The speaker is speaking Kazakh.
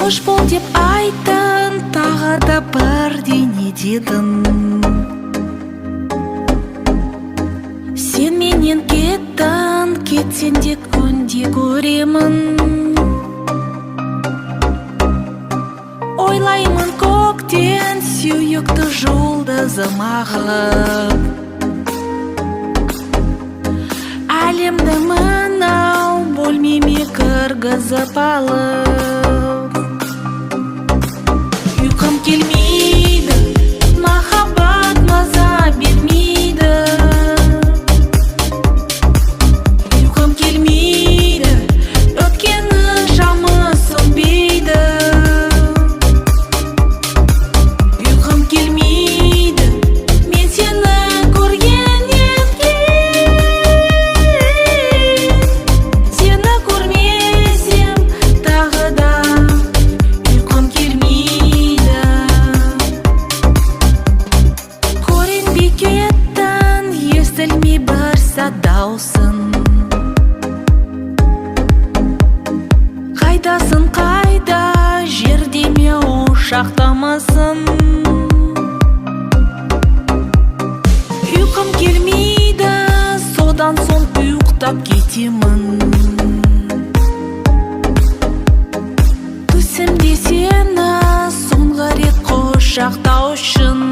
Қош бол деп айттың, тағы да бірдеңе дедің. Сен менен кеттің, кетсең де күнде көремін. Ойлаймын көктен сүйікті жұлдызым ағып. Әлемді мынау бөлмеме кіргізіп алып. Ұйқым келмейді, махаббат маза бермейді. Ұйқым келмейді, өткені шамы сөнбейді. Ұйқым келмейді, мен сені көргеннен кейін. Сені көрмесем тағы да ұйқым келмейді. Көрінбей кеттің, естілмей бір сәт даусың. Қайдасың, қайда, жерде ме, ошақтамасың? Ұйқым келмейді, содан соң ұйықтап кетемін. Түсімде сені соңғы рет құшақтау үшін.